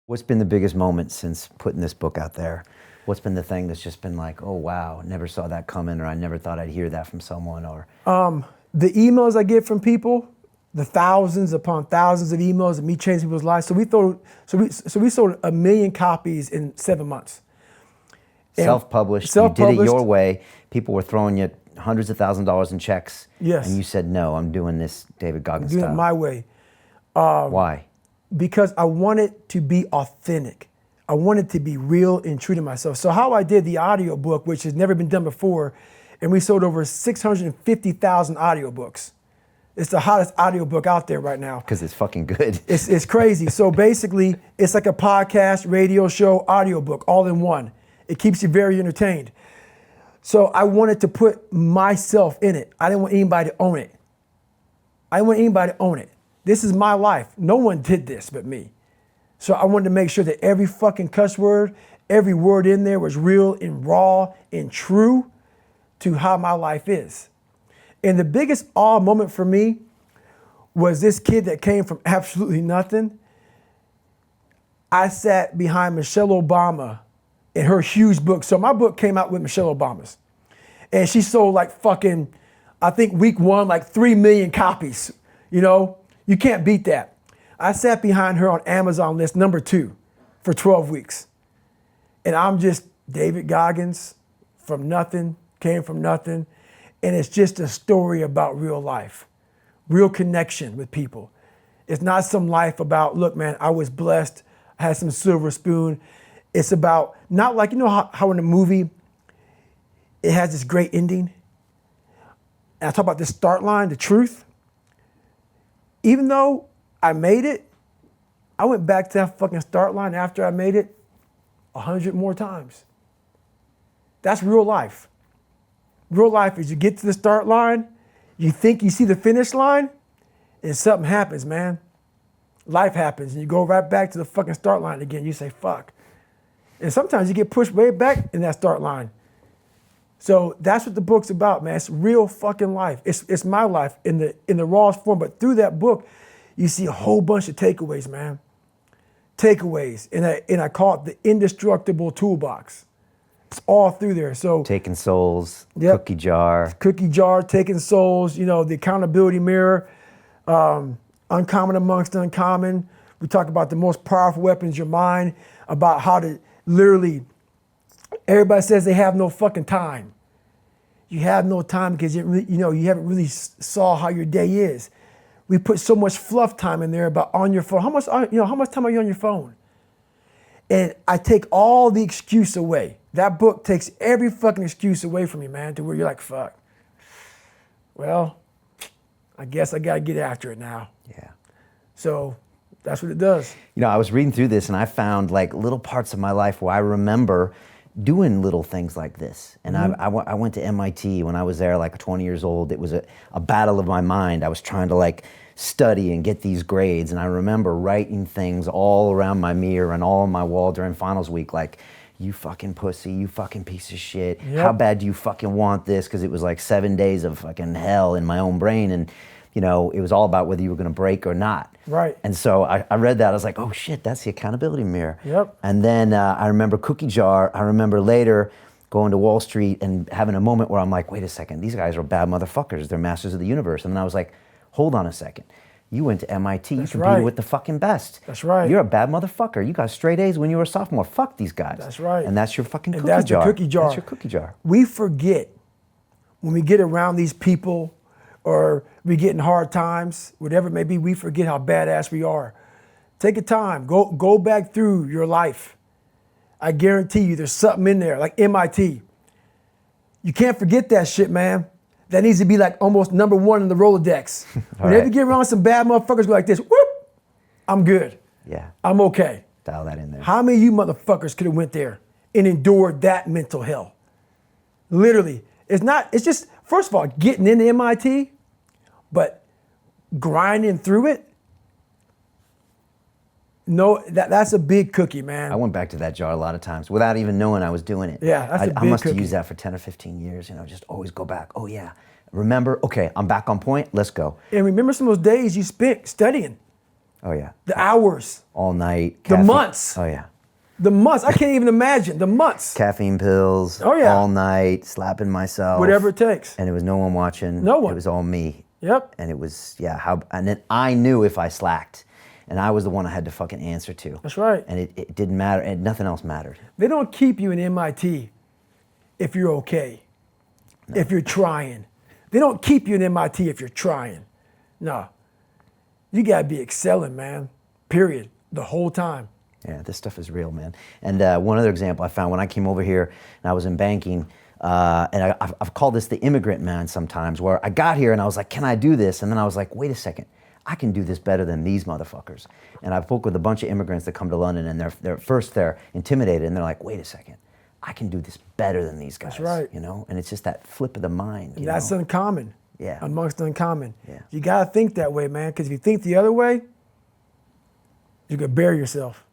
What's been the biggest moment since putting this book out there? What's been the thing that's just been like, oh wow, never saw that coming, or I never thought I'd hear that from someone, or? The emails I get from people, the thousands upon thousands of emails of me changing people's lives. So we sold 1 million copies in 7 months. Self-published, you did it your way. People were throwing you hundreds of thousands of dollars in checks. Yes. And you said, no, I'm doing this David Goggins Doing style. it my way. Why? Because I wanted to be authentic. I wanted to be real and true to myself. So how I did the audio book, which has never been done before, and we sold over 650,000 audiobooks. It's the hottest audiobook out there right now. Because it's fucking good. It's crazy. So basically, it's like a podcast, radio show, audiobook, all in one. It keeps you very entertained. So I wanted to put myself in it. I didn't want anybody to own it. I didn't want anybody to own it. This is my life. No one did this but me. So I wanted to make sure that every fucking cuss word, every word in there was real and raw and true to how my life is. And the biggest awe moment for me was this kid that came from absolutely nothing. I sat behind Michelle Obama in her huge book. So my book came out with Michelle Obama's. And she sold like fucking, I think week one, like 3 million copies. You know, you can't beat that. I sat behind her on Amazon list #2 for 12 weeks. And I'm just David Goggins from nothing, came from nothing. And it's just a story about real life, real connection with people. It's not some life about, look, man, I was blessed, I had some silver spoon. It's about, not like, you know how in a movie, it has this great ending. And I talk about this start line, the truth. Even though I made it, I went back to that fucking start line after I made it 100 more times. That's real life. Real life is you get to the start line, you think you see the finish line, and something happens, man. Life happens, and you go right back to the fucking start line again. You say, fuck. And sometimes you get pushed way back in that start line. So that's what the book's about, man. It's real fucking life. It's my life in the rawest form. But through that book, you see a whole bunch of takeaways, man. Takeaways. And I call it the indestructible toolbox. It's all through there. So Taking Souls, yep. Cookie Jar. Cookie Jar, Taking Souls, you know, the accountability mirror, uncommon amongst uncommon. We talk about the most powerful weapons, your mind, about how to literally, everybody says they have no fucking time. You have no time because you haven't really saw how your day is. We put so much fluff time in there about on your phone. How much time are you on your phone? And I take all the excuse away. That book takes every fucking excuse away from you, man, to where you're like, fuck. Well, I guess I gotta get after it now. Yeah. So that's what it does. You know, I was reading through this and I found like little parts of my life where I remember doing little things like this. And I went to MIT when I was there, like 20 years old. It was a battle of my mind. I was trying to like study and get these grades. And I remember writing things all around my mirror and all on my wall during finals week, like, you fucking pussy, you fucking piece of shit. Yep. How bad do you fucking want this? Because it was like 7 days of fucking hell in my own brain. And you know, it was all about whether you were gonna break or not. Right. And so I read that, I was like, oh shit, that's the accountability mirror. Yep. And then I remember Cookie Jar. I remember later going to Wall Street and having a moment where I'm like, wait a second, these guys are bad motherfuckers. They're masters of the universe. And then I was like, hold on a second. You went to MIT, That's you competed right. with the fucking best. That's right. You're a bad motherfucker. You got straight A's when you were a sophomore. Fuck these guys. That's right. And that's your fucking and cookie that's jar. The cookie jar. That's your cookie jar. We forget when we get around these people or we get in hard times, whatever it may be, we forget how badass we are. Take a time, go back through your life. I guarantee you there's something in there, like MIT. You can't forget that shit, man. That needs to be like almost #1 in the Rolodex. Whenever you get around some bad motherfuckers go like this, whoop, I'm good. Yeah. I'm okay. Dial that in there. How many of you motherfuckers could have went there and endured that mental hell? Literally. It's just, first of all, getting into MIT, but grinding through it, no, that's a big cookie, man. I went back to that jar a lot of times without even knowing I was doing it. Yeah, that's a big I must have cookie. used that for 10 or 15 years, just always go back. Oh yeah, remember, okay, I'm back on point, let's go. And remember some of those days you spent studying. Oh yeah. The hours, All night. the months, Oh yeah. the months. I can't even imagine the months. Caffeine pills. Oh, yeah. All night, slapping myself. Whatever it takes. And it was no one watching. No one. It was all me. Yep. And it was, and then I knew if I slacked, and I was the one I had to fucking answer to. That's right. And it didn't matter, and nothing else mattered. They don't keep you in MIT if you're okay, if you're trying. They don't keep you in MIT if you're trying. No. You gotta be excelling, man. Period. The whole time. Yeah, this stuff is real, man. And one other example I found when I came over here and I was in banking, and I've called this the immigrant man sometimes, where I got here and I was like, can I do this? And then I was like, wait a second, I can do this better than these motherfuckers. And I spoke with a bunch of immigrants that come to London, and they're intimidated, and they're like, wait a second, I can do this better than these guys. That's right. You know, and it's just that flip of the mind. And that's uncommon. Yeah. Amongst uncommon. Yeah. You gotta think that way, man, because if you think the other way, you could bury yourself.